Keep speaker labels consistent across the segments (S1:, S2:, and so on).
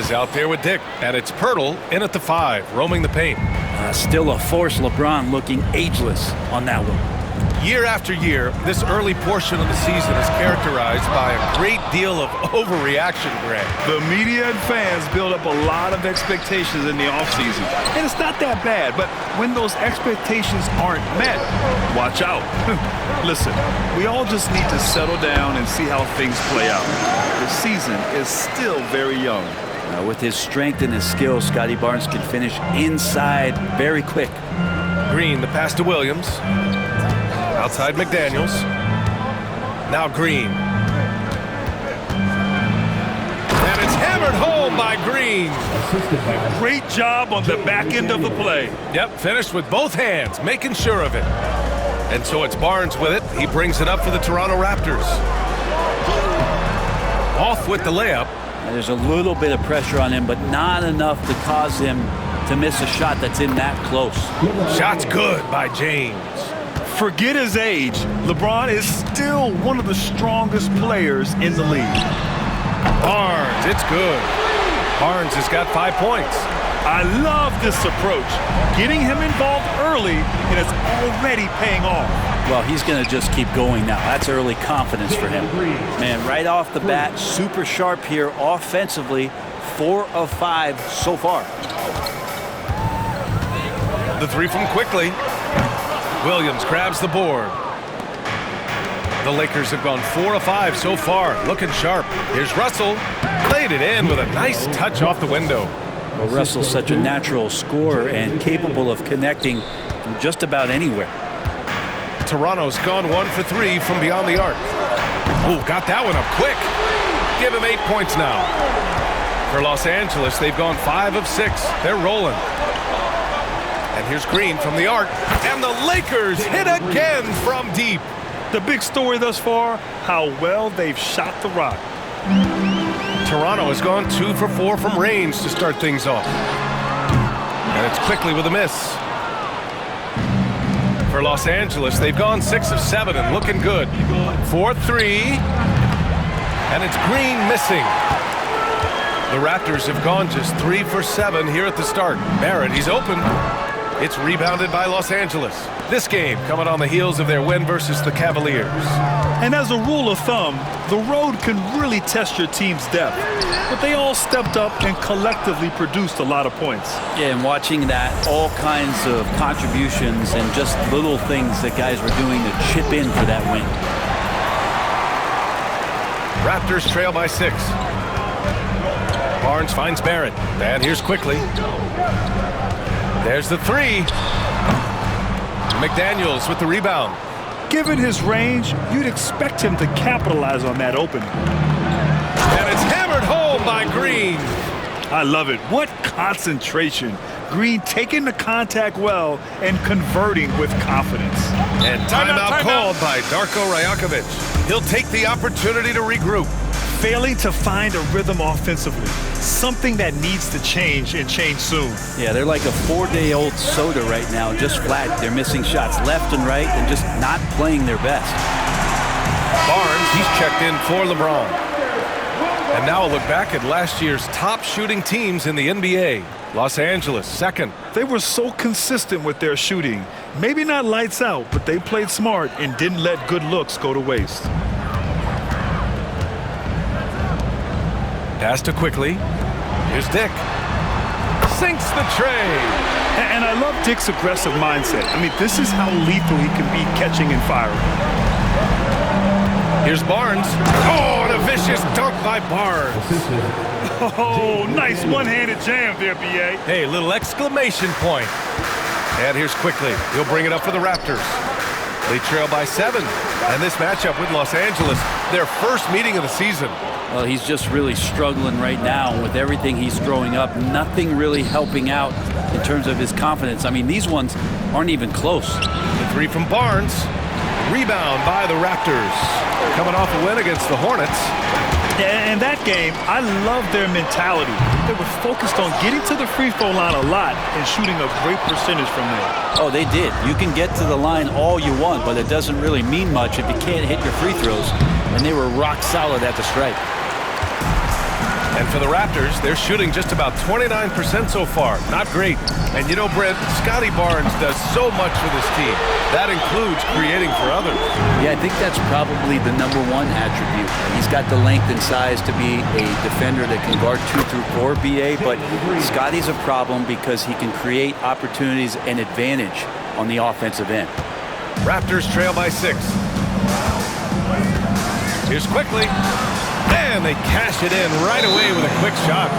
S1: is out there with Dick, and it's Poeltl in at the 5, roaming the paint.
S2: Still a force. LeBron looking ageless on that one.
S1: Year after year, this early portion of the season is characterized by a great deal of overreaction, Greg.
S3: The media and fans build up a lot of expectations in the offseason. And it's not that bad, but when those expectations aren't met, watch out. Listen, we all just need to settle down and see how things play out. The season is still very young.
S2: With his strength and his skill, Scottie Barnes can finish inside very quick.
S1: Green, the pass to Williams. Outside McDaniels. Now Green. And it's hammered home by Green.
S3: Great job on the back end of the play.
S1: Yep, finished with both hands, making sure of it. And so it's Barnes with it. He brings it up for the Toronto Raptors. Off with the layup.
S2: There's a little bit of pressure on him, but not enough to cause him to miss a shot that's in that close.
S1: Shot's good by James.
S3: Forget his age. LeBron is still one of the strongest players in the league.
S1: Barnes, it's good. Barnes has got 5 points.
S3: I love this approach. Getting him involved early, and it's already paying off.
S2: Well, he's going to just keep going now. That's early confidence for him. Man, right off the bat, super sharp here offensively. 4 of 5 so far.
S1: The 3 from Quickly. Williams grabs the board. The Lakers have gone 4 of 5 so far, looking sharp. Here's Russell. Played it in with a nice touch off the window.
S2: Well, Russell's such a natural scorer and capable of connecting from just about anywhere.
S1: Toronto's gone 1 for 3 from beyond the arc. Oh, got that one up quick. Give him 8 points now. For Los Angeles, they've gone 5 of 6. They're rolling. And here's Green from the arc. And the Lakers hit again from deep.
S3: The big story thus far, how well they've shot the rock.
S1: Toronto has gone 2 for 4 from range to start things off. And it's Quickly with a miss. For Los Angeles, they've gone 6 of 7 and looking good. 4-3. And it's Green missing. The Raptors have gone just 3 for 7 here at the start. Barrett, he's open. It's rebounded by Los Angeles. This game coming on the heels of their win versus the Cavaliers.
S3: And as a rule of thumb, the road can really test your team's depth. But they all stepped up and collectively produced a lot of points.
S2: Yeah, and watching that, all kinds of contributions and just little things that guys were doing to chip in for that win.
S1: Raptors trail by 6. Barnes finds Barrett. And here's Quickly. There's the 3. McDaniels with the rebound.
S3: Given his range, you'd expect him to capitalize on that opening.
S1: And it's hammered home by Green.
S3: I love it. What concentration. Green taking the contact well and converting with confidence.
S1: And timeout called by Darko Rajakovic. He'll take the opportunity to regroup.
S3: Failing to find a rhythm offensively. Something that needs to change and change soon.
S2: Yeah, they're like a 4-day-old soda right now, just flat. They're missing shots left and right and just not playing their best.
S1: Barnes, he's checked in for LeBron. And now a look back at last year's top shooting teams in the NBA. Los Angeles, second.
S3: They were so consistent with their shooting. Maybe not lights out, but they played smart and didn't let good looks go to waste.
S1: Pass to Quickly. Here's Dick. Sinks the tray.
S3: And I love Dick's aggressive mindset. I mean, this is how lethal he can be catching and firing.
S1: Here's Barnes. Oh, and a vicious dunk by Barnes.
S3: Oh, nice one-handed jam there, B.A.
S1: Hey, little exclamation point. And here's Quickly. He'll bring it up for the Raptors. They trail by 7. And this matchup with Los Angeles, their first meeting of the season.
S2: Well, he's just really struggling right now with everything he's throwing up. Nothing really helping out in terms of his confidence. I mean, these ones aren't even close.
S1: The 3 from Barnes. Rebound by the Raptors. Coming off a win against the Hornets.
S3: And that game, I love their mentality. They were focused on getting to the free throw line a lot and shooting a great percentage from there.
S2: Oh, they did. You can get to the line all you want, but it doesn't really mean much if you can't hit your free throws. And they were rock solid at the stripe.
S1: And for the Raptors, they're shooting just about 29% so far. Not great. And you know, Brent, Scotty Barnes does so much for this team. That includes creating for others.
S2: Yeah, I think that's probably the #1 attribute. He's got the length and size to be a defender that can guard 2 through 4, BA, but Scotty's a problem because he can create opportunities and advantage on the offensive end.
S1: Raptors trail by 6. Here's Quickly. And they cash it in right away with a quick shot.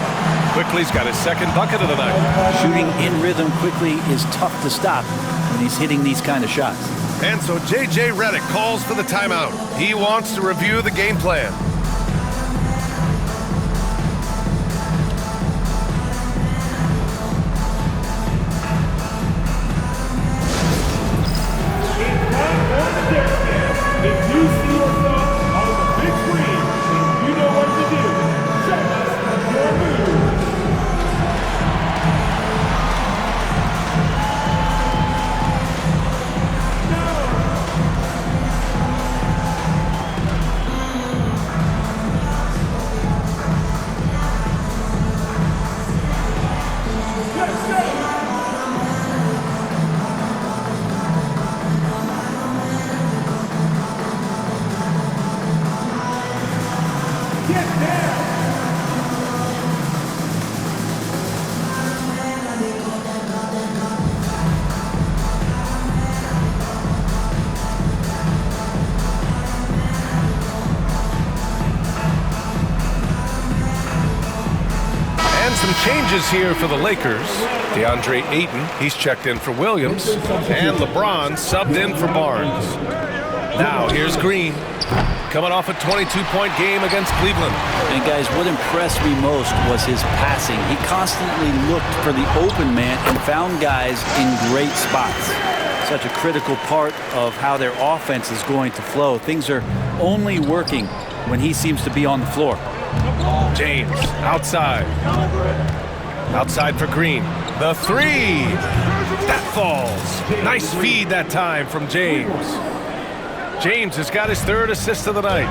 S1: Quickly's got his second bucket of the night.
S2: Shooting in rhythm quickly is tough to stop when he's hitting these kind of shots.
S1: And so J.J. Redick calls for the timeout. He wants to review the game plan.
S4: If you see yourself on the big screen and you know what to do, show us your move. Let's go. Get down!
S1: And some changes here for the Lakers. DeAndre Ayton, he's checked in for Williams. And LeBron subbed in for Barnes. Now here's Green, coming off a 22-point game against Cleveland.
S2: And guys, what impressed me most was his passing. He constantly looked for the open man and found guys in great spots. Such a critical part of how their offense is going to flow. Things are only working when he seems to be on the floor.
S1: James outside. Outside for Green. The three. That falls. Nice feed that time from James. James has got his third assist of the night.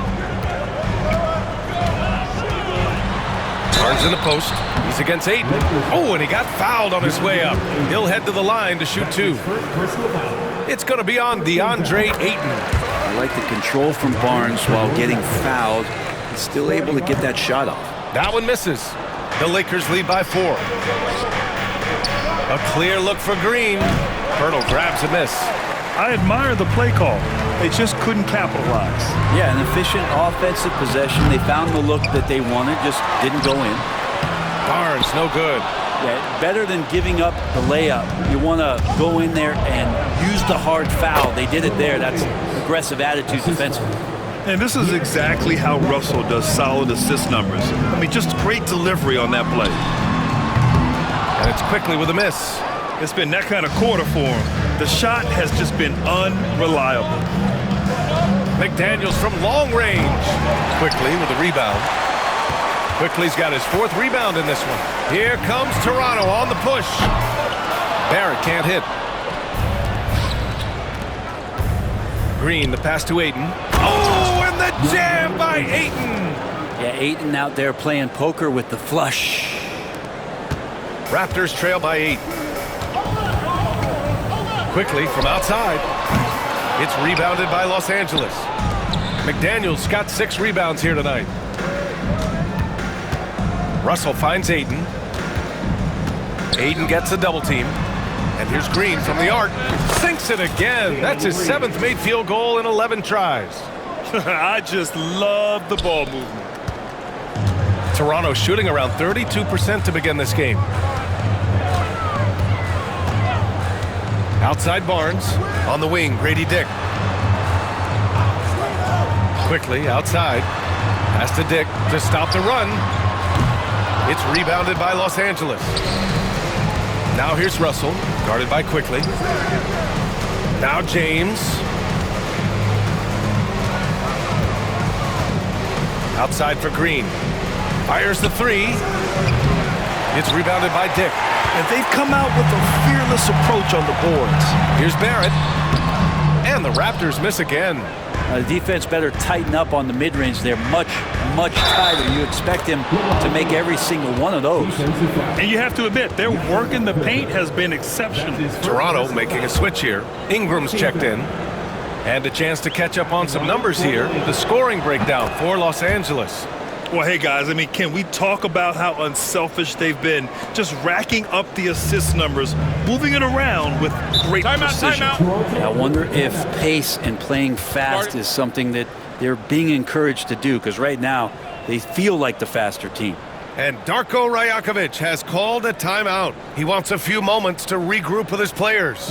S1: Barnes in the post. He's against Ayton. Oh, and he got fouled on his way up. He'll head to the line to shoot 2. It's going to be on DeAndre Ayton.
S2: I like the control from Barnes while getting fouled. He's still able to get that shot off.
S1: That one misses. The Lakers lead by 4. A clear look for Green. Hurdle grabs a miss.
S3: I admire the play call. They just couldn't capitalize.
S2: Yeah, an efficient offensive possession. They found the look that they wanted, just didn't go in.
S1: Barnes, no good.
S2: Yeah, better than giving up the layup. You want to go in there and use the hard foul. They did it there. That's aggressive attitude defensively.
S3: And this is exactly how Russell does solid assist numbers. I mean, just great delivery on that play.
S1: And it's Quickly with a miss.
S3: It's been that kind of quarter for him. The shot has just been unreliable.
S1: McDaniels from long range. Quickly with the rebound. Quickly's got his 4th rebound in this one. Here comes Toronto on the push. Barrett can't hit. Green, the pass to Ayton. Oh, and the jam by Ayton.
S2: Yeah, Ayton out there playing poker with the flush.
S1: Raptors trail by 8. Quickly from outside. It's rebounded by Los Angeles. McDaniels got 6 rebounds here tonight. Russell finds Ayton. Ayton gets a double team. And here's Green from the arc. Sinks it again. That's his 7th made field goal in 11 tries.
S3: I just love the ball movement.
S1: Toronto shooting around 32% to begin this game. Outside Barnes. On the wing, Grady Dick. Quickly outside. Pass to Dick to stop the run. It's rebounded by Los Angeles. Now here's Russell, guarded by Quickly. Now James. Outside for Green. Fires the 3. It's rebounded by Dick.
S3: And they've come out with a fearless approach on the boards.
S1: Here's Barrett. And the Raptors miss again.
S2: The defense better tighten up on the mid-range. They're much, much tighter. You expect him to make every single one of those.
S3: And you have to admit, their work in the paint has been exceptional.
S1: Toronto making a switch here. Ingram's checked in. And a chance to catch up on some numbers here. The scoring breakdown for Los Angeles.
S3: Well, hey, guys, I mean, can we talk about how unselfish they've been? Just racking up the assist numbers, moving it around with great precision.
S2: I wonder if pace and playing fast is something that they're being encouraged to do, because right now they feel like the faster team.
S1: And Darko Rajakovic has called a timeout. He wants a few moments to regroup with his players.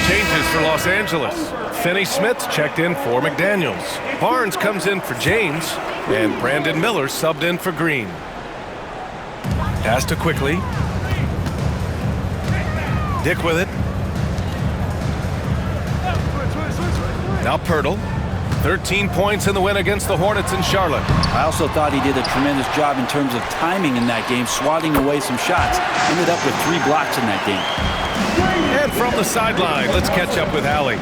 S1: Changes for Los Angeles. Finney Smith's checked in for McDaniels. Barnes comes in for James, and Brandon Miller subbed in for Green. Pass to Quickly. Dick with it. Now Pirtle. 13 points in the win against the Hornets in Charlotte.
S2: I also thought he did a tremendous job in terms of timing in that game, swatting away some shots. Ended up with 3 blocks in that game.
S1: And from the sideline, let's catch up with Allie.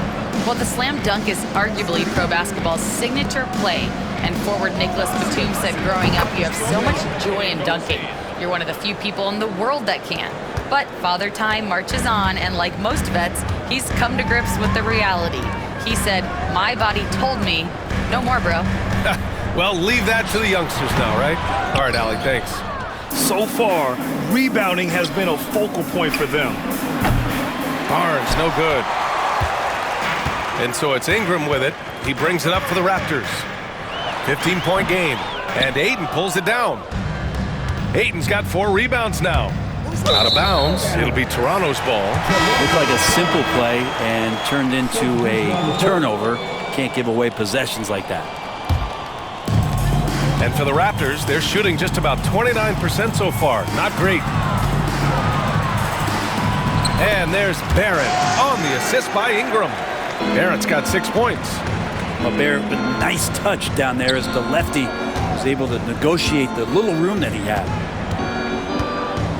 S5: Well, the slam dunk is arguably pro basketball's signature play. And forward Nicholas Batum said growing up, you have so much joy in dunking. You're one of the few people in the world that can. But Father Time marches on, and like most vets, he's come to grips with the reality. He said, my body told me, no more, bro.
S1: Well, leave that to the youngsters now, right? All right, Allie, thanks.
S3: So far, rebounding has been a focal point for them.
S1: Barnes, no good. And so it's Ingram with it. He brings it up for the Raptors. 15-point game. And Ayton pulls it down. Ayton's got 4 rebounds now. Out of bounds. It'll be Toronto's ball.
S2: Looked like a simple play and turned into a turnover. Can't give away possessions like that.
S1: And for the Raptors, they're shooting just about 29% so far. Not great. And there's Barrett on the assist by Ingram. Barrett's got 6 points.
S2: Well, Barrett with a nice touch down there as the lefty was able to negotiate the little room that he had.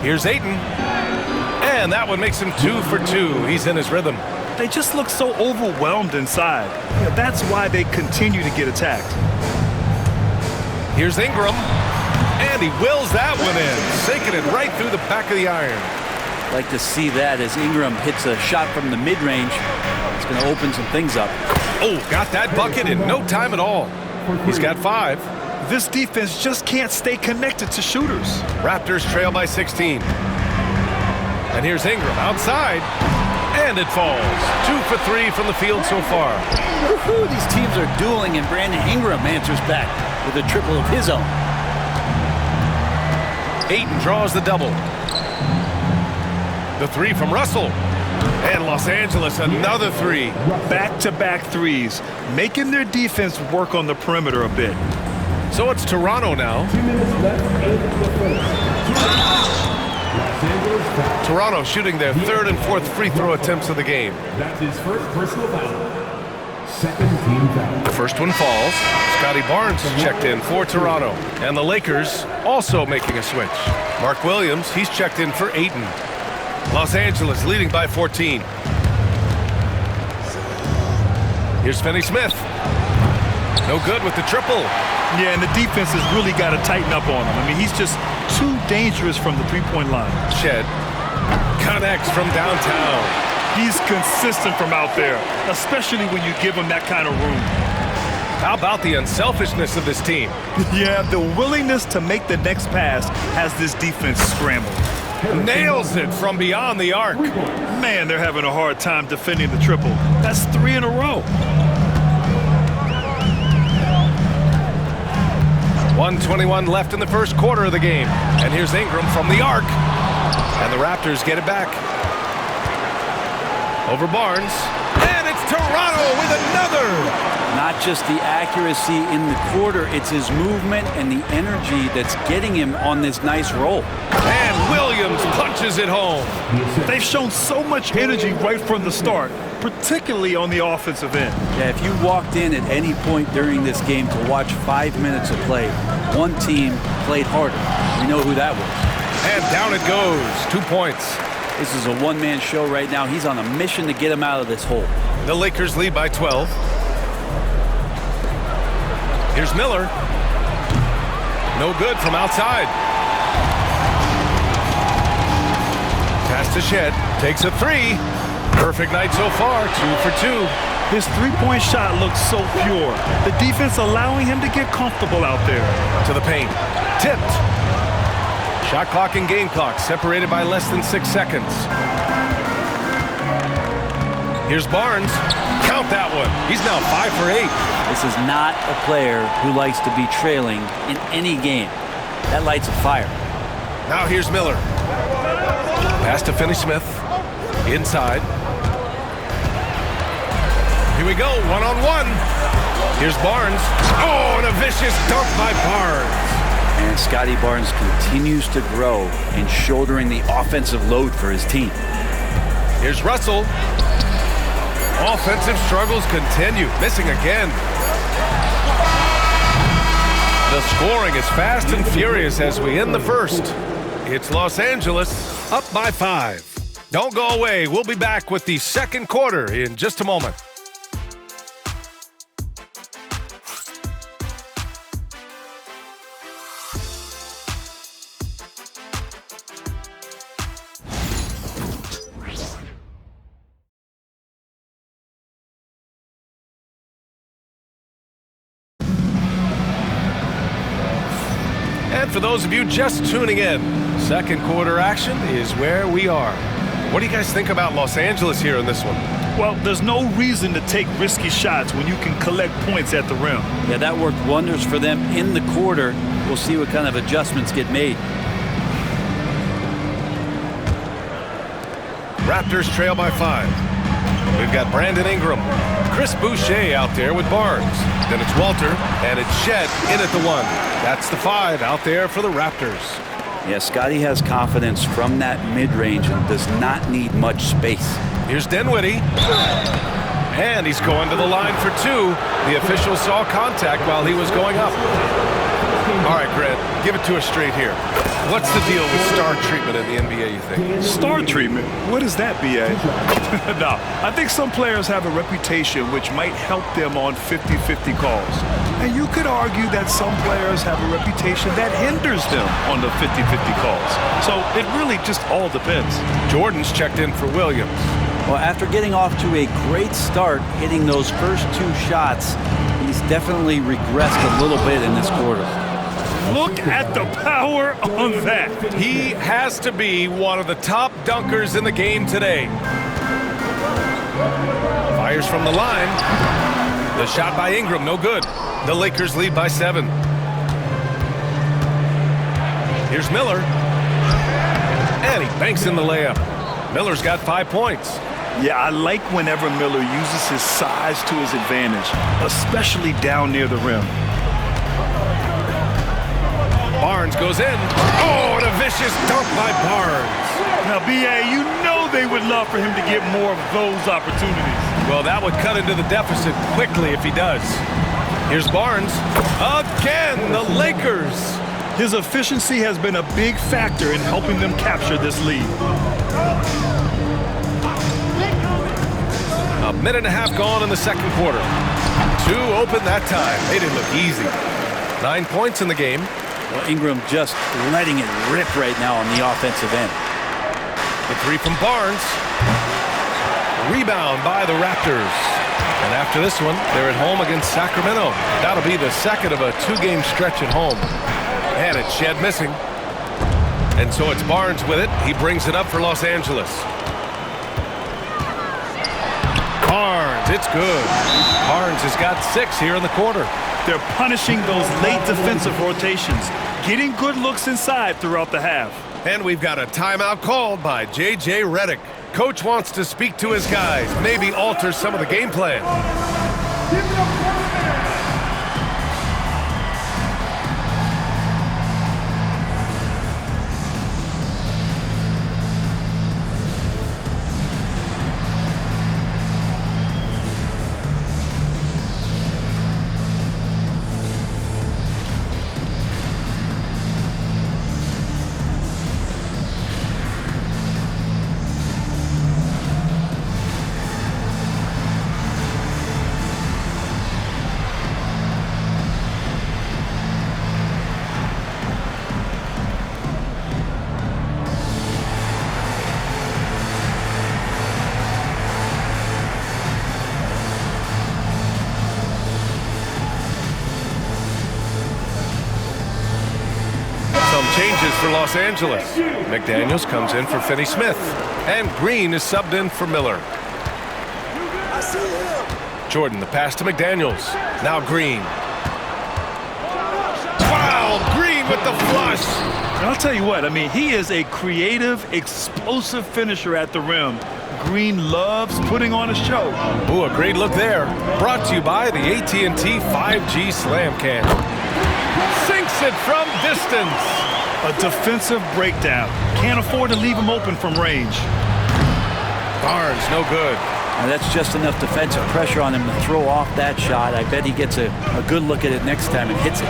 S1: Here's Ayton. And that one makes him 2 for 2. He's in his rhythm.
S3: They just look so overwhelmed inside. Yeah, that's why they continue to get attacked.
S1: Here's Ingram. And he wills that one in, sinking it right through the back of the iron.
S2: Like to see that as Ingram hits a shot from the mid-range. It's going to open some things up.
S1: Oh, got that bucket in no time at all. He's got 5.
S3: This defense just can't stay connected to shooters.
S1: Raptors trail by 16. And here's Ingram outside. And it falls. 2 for 3 from the field so far.
S2: Woohoo, these teams are dueling, and Brandon Ingram answers back with a triple of his own.
S1: Ayton draws the double. The 3 from Russell. And Los Angeles, another 3.
S3: Back-to-back threes, making their defense work on the perimeter a bit.
S1: So it's Toronto now.
S4: 2 minutes left, 8 in the first. Los Angeles foul.
S1: Toronto shooting their 3rd and 4th free throw attempts of the game.
S4: That's his first personal foul. Second team foul.
S1: The first one falls. Scotty Barnes is checked in for Toronto. And the Lakers also making a switch. Mark Williams, he's checked in for Ayton. Los Angeles leading by 14. Here's Finney Smith. No good with the triple.
S3: Yeah, and the defense has really got to tighten up on him. I mean, he's just too dangerous from the three-point line.
S1: Shed connects from downtown.
S3: He's consistent from out there, especially when you give him that kind of room.
S1: How about the unselfishness of this team?
S3: Yeah, the willingness to make the next pass has this defense scrambled.
S1: Nails it from beyond the arc.
S3: Man, they're having a hard time defending the triple. That's 3 in a row.
S1: 1:21 left in the first quarter of the game. And here's Ingram from the arc. And the Raptors get it back. Over Barnes. And it's Toronto with another.
S2: Not just the accuracy in the quarter, it's his movement and the energy that's getting him on this nice roll.
S1: And Williams punches it home.
S3: They've shown so much energy right from the start, particularly on the offensive end.
S2: Yeah, if you walked in at any point during this game to watch 5 minutes of play, one team played harder. We know who that was.
S1: And down it goes. 2 points.
S2: This is a one-man show right now. He's on a mission to get him out of this hole.
S1: The Lakers lead by 12. Here's Miller. No good from outside. Pass to Shed. Takes a three. Perfect night so far. 2 for 2.
S3: His three-point shot looks so pure. The defense allowing him to get comfortable out there.
S1: To the paint. Tipped. Shot clock and game clock separated by less than 6 seconds. Here's Barnes. Count that one. He's now 5 for 8.
S2: This is not a player who likes to be trailing in any game. That lights a fire.
S1: Now here's Miller. Pass to Finney-Smith. Inside. Here we go. One-on-one. Here's Barnes. Oh, and a vicious dunk by Barnes.
S2: And Scotty Barnes continues to grow in shouldering the offensive load for his team.
S1: Here's Russell. Offensive struggles continue. Missing again. The scoring is fast and furious as we end the first. It's Los Angeles up by 5. Don't go away. We'll be back with the second quarter in just a moment. And for those of you just tuning in, second quarter action is where we are. What do you guys think about Los Angeles here in this one?
S3: Well, there's no reason to take risky shots when you can collect points at the rim.
S2: Yeah, that worked wonders for them in the quarter. We'll see what kind of adjustments get made.
S1: Raptors trail by 5. We've got Brandon Ingram, Chris Boucher out there with Barnes. Then it's Walter, and it's Shed in at the 1. That's the 5 out there for the Raptors.
S2: Yeah, Scotty has confidence from that mid-range and does not need much space.
S1: Here's Dinwiddie. And he's going to the line for 2. The official saw contact while he was going up. All right, Grant, give it to us straight here. What's the deal with star treatment in the NBA, you think?
S3: Star treatment? What is that, B.A.? No, I think some players have a reputation which might help them on 50-50 calls. And you could argue that some players have a reputation that hinders them on the 50-50 calls. So it really just all depends.
S1: Jordan's checked in for Williams.
S2: Well, after getting off to a great start, hitting those first 2 shots, he's definitely regressed a little bit in this quarter.
S3: Look at the power on that.
S1: He has to be one of the top dunkers in the game today. Fires from the line. The shot by Ingram, no good. The Lakers lead by 7. Here's Miller. And he banks in the layup. Miller's got 5 points.
S3: Yeah, I like whenever Miller uses his size to his advantage, especially down near the rim.
S1: Barnes goes in. Oh, and a vicious dunk by Barnes.
S3: Now, B.A., you know they would love for him to get more of those opportunities.
S1: Well, that would cut into the deficit quickly if he does. Here's Barnes. Again, the Lakers.
S3: His efficiency has been a big factor in helping them capture this lead.
S1: A minute and a half gone in the second quarter. 2 open that time. They didn't look easy. 9 points in the game.
S2: Well, Ingram just letting it rip right now on the offensive end.
S1: The 3 from Barnes. Rebound by the Raptors. And after this one, they're at home against Sacramento. That'll be the second of a 2-game stretch at home. And it's Shed missing. And so it's Barnes with it. He brings it up for Los Angeles. Barnes, it's good. Barnes has got 6 here in the quarter.
S3: They're punishing those late defensive rotations, getting good looks inside throughout the half.
S1: And we've got a timeout called by J.J. Redick. Coach wants to speak to his guys, maybe alter some of the game plan.
S4: Give it up,
S1: Changes for Los Angeles. McDaniels comes in for Finney Smith. And Green is subbed in for Miller. Jordan, the pass to McDaniels. Now Green. Wow, Green with the flush.
S3: And I'll tell you what, I mean, he is a creative, explosive finisher at the rim. Green loves putting on a show.
S1: Ooh, a great look there. Brought to you by the AT&T 5G Slam Cam. Sinks it from distance.
S3: A defensive breakdown. Can't afford to leave him open from range.
S1: Barnes, no good.
S2: Now that's just enough defensive pressure on him to throw off that shot. I bet he gets a good look at it next time and hits it.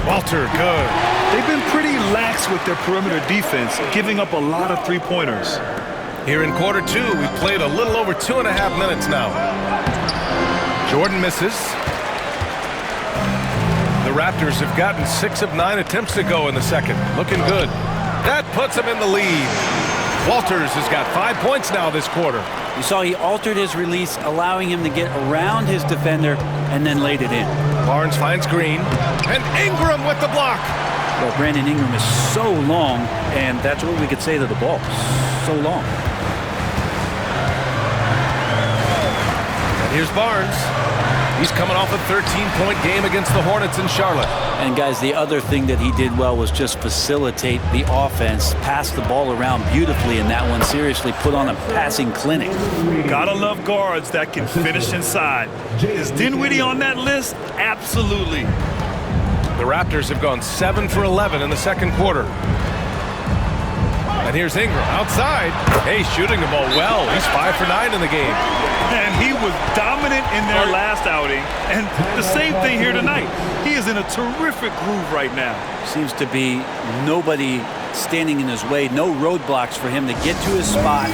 S1: Walter, good.
S3: They've been pretty lax with their perimeter defense, giving up a lot of three-pointers.
S1: Here in quarter two, we played a little over 2.5 minutes now. Jordan misses. The Raptors have gotten 6 of 9 attempts to go in the second. Looking good. That puts them in the lead. Walters has got 5 points now this quarter.
S2: You saw he altered his release, allowing him to get around his defender and then laid it in.
S1: Barnes finds Green. And Ingram with the block.
S2: Well, Brandon Ingram is so long, and that's what we could say to the ball. So long.
S1: And here's Barnes. He's coming off a 13-point game against the Hornets in Charlotte.
S2: And guys, the other thing that he did well was just facilitate the offense, pass the ball around beautifully in that one. Seriously, put on a passing clinic.
S3: Gotta love guards that can finish inside. Is Dinwiddie on that list? Absolutely.
S1: The Raptors have gone 7 for 11 in the second quarter. And here's Ingram outside. Hey, shooting the ball well. He's 5 for 9 in the game.
S3: And he was dominant in their last outing. And the same thing here tonight. He is in a terrific groove right now.
S2: Seems to be nobody standing in his way. No roadblocks for him to get to his spot,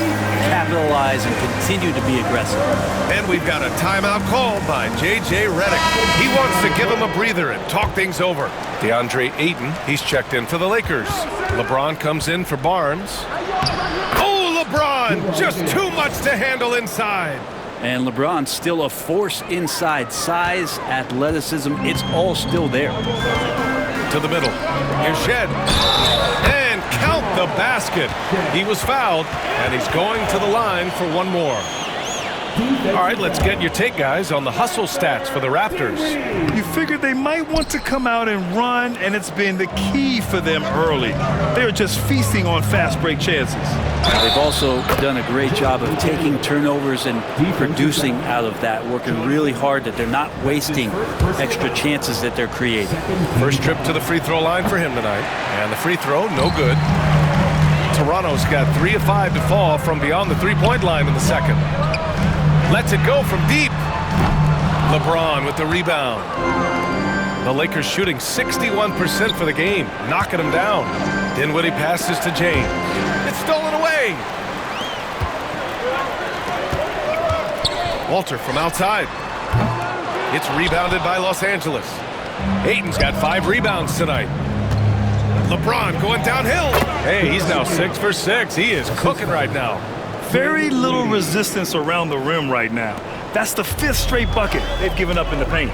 S2: capitalize, and continue to be aggressive.
S1: And we've got a timeout called by J.J. Redick. He wants to give him a breather and talk things over. DeAndre Ayton, he's checked in for the Lakers. LeBron comes in for Barnes. Oh, LeBron! Just too much to handle inside.
S2: And LeBron still a force inside. Size, athleticism, it's all still there.
S1: To the middle. Here's Shed. And count the basket. He was fouled, and he's going to the line for one more. All right, let's get your take, guys, on the hustle stats for the Raptors.
S3: You figured they might want to come out and run, and it's been the key for them early. They're just feasting on fast break chances.
S2: They've also done a great job of taking turnovers and producing out of that, working really hard that they're not wasting extra chances that they're creating.
S1: First trip to the free throw line for him tonight. And the free throw, no good. Toronto's got 3 of 5 to fall from beyond the three-point line in the second. Lets it go from deep. LeBron with the rebound. The Lakers shooting 61% for the game, knocking them down. Dinwiddie passes to James. It's stolen away. Walter from outside. It's rebounded by Los Angeles. Ayton's got 5 rebounds tonight. LeBron going downhill. Hey, he's now 6 for 6. He is cooking right now.
S3: Very little resistance around the rim right now. That's the 5th straight bucket they've given up in the paint.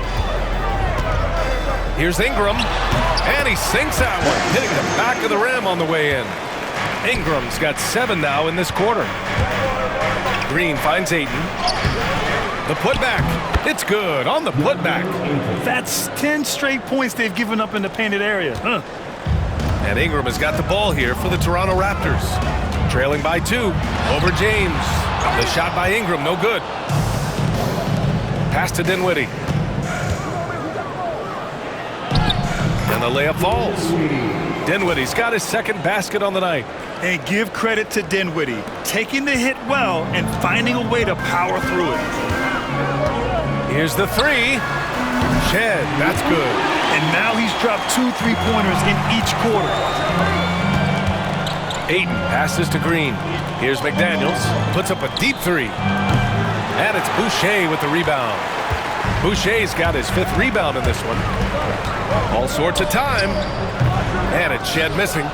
S1: Here's Ingram, and he sinks that one, hitting the back of the rim on the way in. Ingram's got 7 now in this quarter. Green finds Ayton. The putback. It's good on the putback.
S3: That's 10 straight points they've given up in the painted area.
S1: And Ingram has got the ball here for the Toronto Raptors. Trailing by 2 over James. The shot by Ingram, no good. Pass to Dinwiddie. And the layup falls. Dinwiddie's got his second basket on the night.
S3: And give credit to Dinwiddie, taking the hit well and finding a way to power through it.
S1: Here's the 3. Shed, that's good.
S3: And now he's dropped 2 3-pointers in each quarter.
S1: Ayton passes to Green. Here's McDaniels, puts up a deep 3. And it's Boucher with the rebound. Boucher's got his 5th rebound in this one. All sorts of time. And it's Shed missing.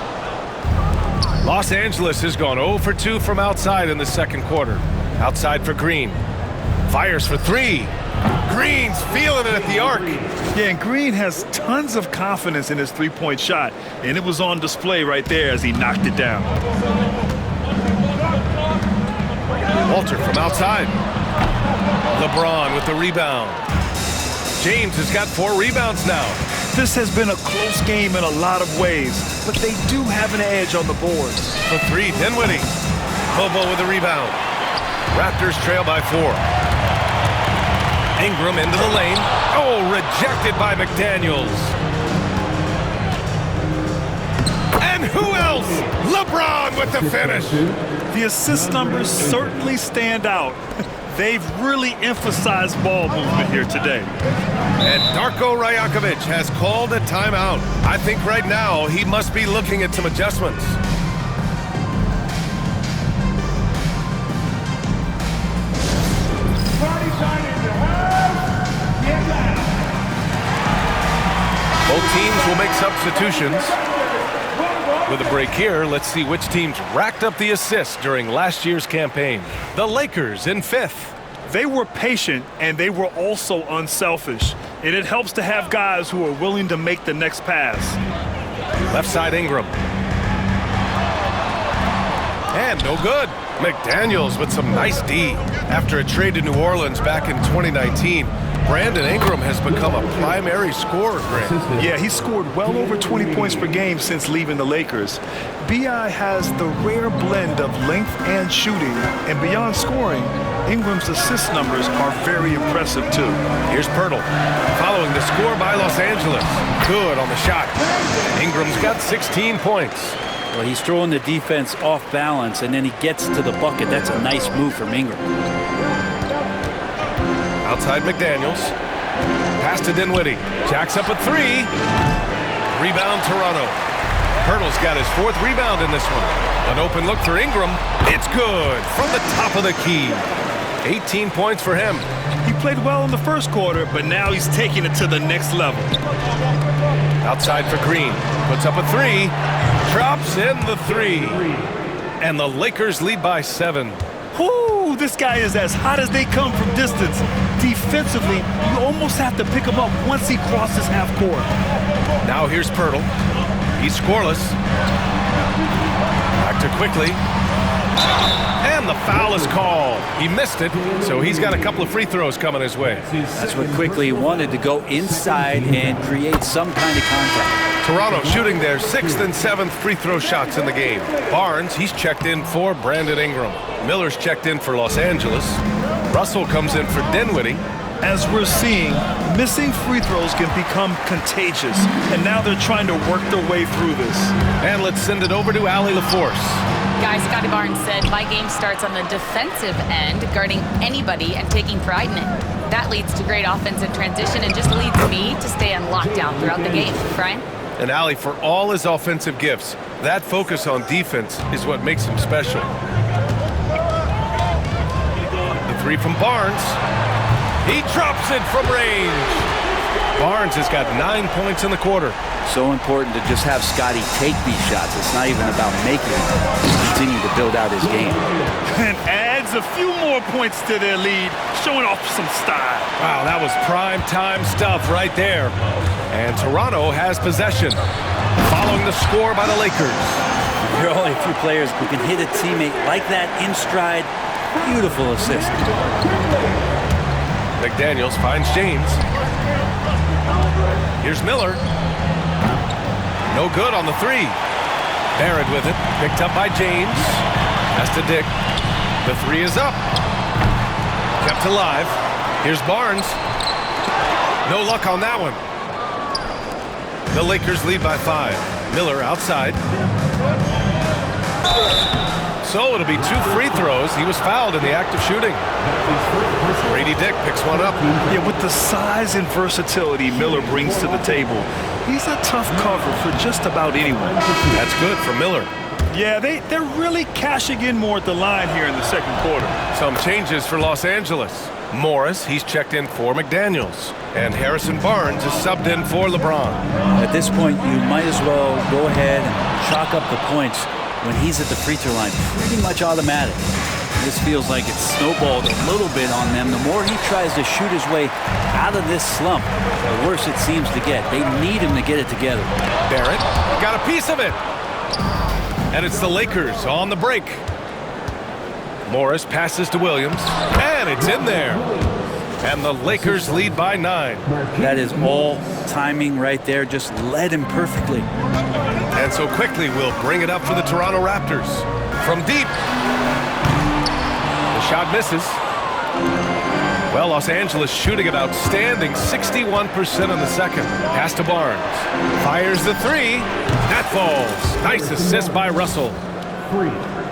S1: Los Angeles has gone 0 for 2 from outside in the second quarter. Outside for Green. Fires for 3. Green's feeling it at the arc.
S3: Yeah, and Green has tons of confidence in his three-point shot, and it was on display right there as he knocked it down.
S1: Walter from outside. LeBron with the rebound. James has got 4 rebounds now.
S3: This has been a close game in a lot of ways, but they do have an edge on the boards.
S1: For 3, Dinwiddie. Bobo with the rebound. Raptors trail by 4. Ingram into the lane. Oh, rejected by McDaniels. And who else? LeBron with the finish.
S3: The assist numbers certainly stand out. They've really emphasized ball movement here today.
S1: And Darko Rajakovic has called a timeout. I think right now he must be looking at some adjustments.
S4: Party time in the house. Get loud.
S1: Both teams will make substitutions. With a break here, let's see which teams racked up the assists during last year's campaign. The Lakers in 5th.
S3: They were patient, and they were also unselfish. And it helps to have guys who are willing to make the next pass.
S1: Left side Ingram. And no good. McDaniels with some nice D. After a trade to New Orleans back in 2019, Brandon Ingram has become a primary scorer, Grant.
S3: Yeah, he scored well over 20 points per game since leaving the Lakers. B.I. has the rare blend of length and shooting, and beyond scoring, Ingram's assist numbers are very impressive too.
S1: Here's Pirtle, following the score by Los Angeles. Good on the shot. Ingram's got 16 points.
S2: Well, he's throwing the defense off balance, and then he gets to the bucket. That's a nice move from Ingram.
S1: Outside McDaniels. Pass to Dinwiddie. Jacks up a 3. Rebound Toronto. Pirtle's got his 4th rebound in this one. An open look for Ingram. It's good from the top of the key. 18 points for him.
S3: He played well in the first quarter, but now he's taking it to the next level.
S1: Outside for Green. Puts up a 3. Drops in the 3. And the Lakers lead by 7.
S3: Whoo, this guy is as hot as they come from distance. Defensively, you almost have to pick him up once he crosses half court.
S1: Now here's Pirtle. He's scoreless. Back to quickly. And the foul is called. He missed it, so he's got a couple of free throws coming his way.
S2: That's what Quickly wanted, to go inside and create some kind of contact.
S1: Toronto shooting their 6th and 7th free throw shots in the game. Barnes, he's checked in for Brandon Ingram. Miller's checked in for Los Angeles. Russell comes in for Dinwiddie.
S3: As we're seeing, missing free throws can become contagious, and now they're trying to work their way through this.
S1: And let's send it over to Allie LaForce.
S5: Guys, Scotty Barnes said, my game starts on the defensive end, guarding anybody and taking pride in it. That leads to great offensive transition and just leads me to stay on lockdown throughout the game. Brian?
S1: And Allie, for all his offensive gifts, that focus on defense is what makes him special. The 3 from Barnes. He drops it from range. Barnes has got 9 points in the quarter.
S2: So important to just have Scotty take these shots. It's not even about making them. Just continue to build out his game.
S3: And adds a few more points to their lead, showing off some style.
S1: Wow, that was prime time stuff right there. And Toronto has possession, following the score by the Lakers.
S2: There are only a few players who can hit a teammate like that in stride. Beautiful assist.
S1: McDaniels finds James. Here's Miller. No good on the three. Barrett with it. Picked up by James. Has to Dick. The three is up. Kept alive. Here's Barnes. No luck on that one. The Lakers lead by 5. Miller outside. So it'll be 2 free throws. He was fouled in the act of shooting. Grady Dick picks one up.
S3: Yeah, with the size and versatility Miller brings to the table, he's a tough cover for just about anyone.
S1: That's good for Miller.
S3: Yeah, they're really cashing in more at the line here in the second quarter.
S1: Some changes for Los Angeles. Morris, he's checked in for McDaniels. And Harrison Barnes is subbed in for LeBron.
S2: At this point, you might as well go ahead and chalk up the points when he's at the free throw line. Pretty much automatic. This feels like it's snowballed a little bit on them. The more he tries to shoot his way out of this slump, the worse it seems to get. They need him to get it together.
S1: Barrett got a piece of it. And it's the Lakers on the break. Morris passes to Williams, and it's in there. And the Lakers lead by 9.
S2: That is all timing right there. Just led him perfectly.
S1: And so quickly we'll bring it up for the Toronto Raptors. From deep. The shot misses. Well, Los Angeles shooting an outstanding 61% in the second. Pass to Barnes. Fires the three. That falls. Nice assist by Russell.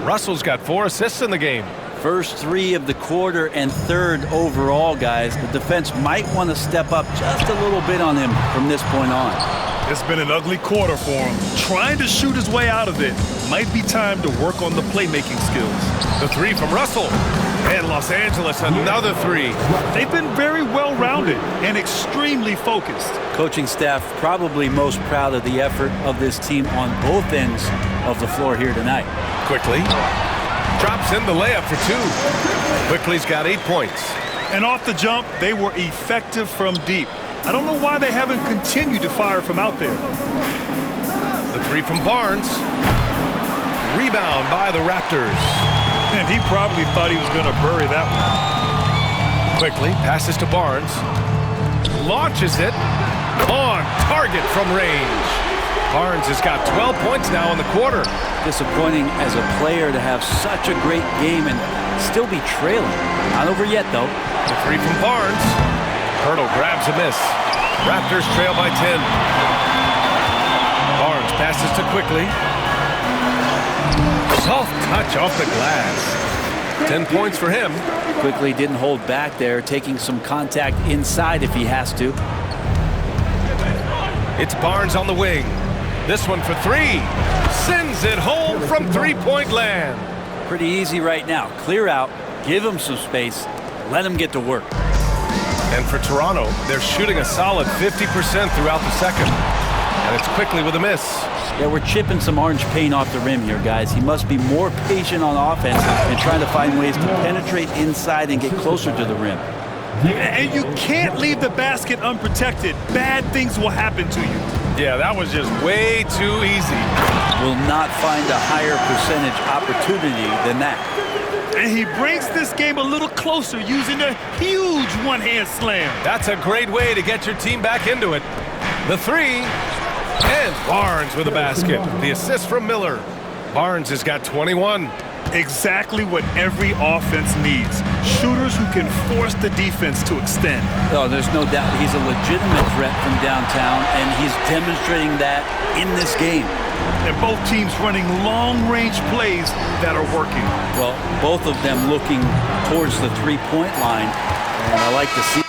S1: Russell's got 4 assists in the game.
S2: First 3 of the quarter and 3rd overall, guys. The defense might want to step up just a little bit on him from this point on.
S3: It's been an ugly quarter for him. Trying to shoot his way out of it. Might be time to work on the playmaking skills.
S1: The three from Russell. And Los Angeles, another 3.
S3: They've been very well-rounded and extremely focused.
S2: Coaching staff probably most proud of the effort of this team on both ends of the floor here tonight.
S1: Quickly. Drops in the layup for 2. Quickly's got 8 points.
S3: And off the jump, they were effective from deep. I don't know why they haven't continued to fire from out there.
S1: The three from Barnes. Rebound by the Raptors.
S3: And he probably thought he was going to bury that one.
S1: Quickly passes to Barnes. Launches it. On target from range. Barnes has got 12 points now in the quarter.
S2: Disappointing as a player to have such a great game and still be trailing. Not over yet, though.
S1: The three from Barnes. Hurdle grabs a miss. Raptors trail by 10. Barnes passes to Quickly. Soft touch off the glass. 10 points for him.
S2: Quickly didn't hold back there, taking some contact inside if he has to.
S1: It's Barnes on the wing. This one for 3. Sends it home from three-point land.
S2: Pretty easy right now. Clear out, give him some space, let him get to work.
S1: And for Toronto, they're shooting a solid 50% throughout the second. And it's Quickly with a miss.
S2: Yeah, we're chipping some orange paint off the rim here, guys. He must be more patient on offense and trying to find ways to penetrate inside and get closer to the rim.
S3: And you can't leave the basket unprotected. Bad things will happen to you.
S1: Yeah, that was just way too easy.
S2: Will not find a higher percentage opportunity than that.
S3: And he brings this game a little closer using a huge one-hand slam.
S1: That's a great way to get your team back into it. The three, and Barnes with a basket. The assist from Miller. Barnes has got 21.
S3: Exactly what every offense needs. Shooters who can force the defense to extend.
S2: Oh, there's no doubt he's a legitimate threat from downtown, and he's demonstrating that in this game.
S3: And both teams running long-range plays that are working.
S2: Well, both of them looking towards the three-point line, and I like to see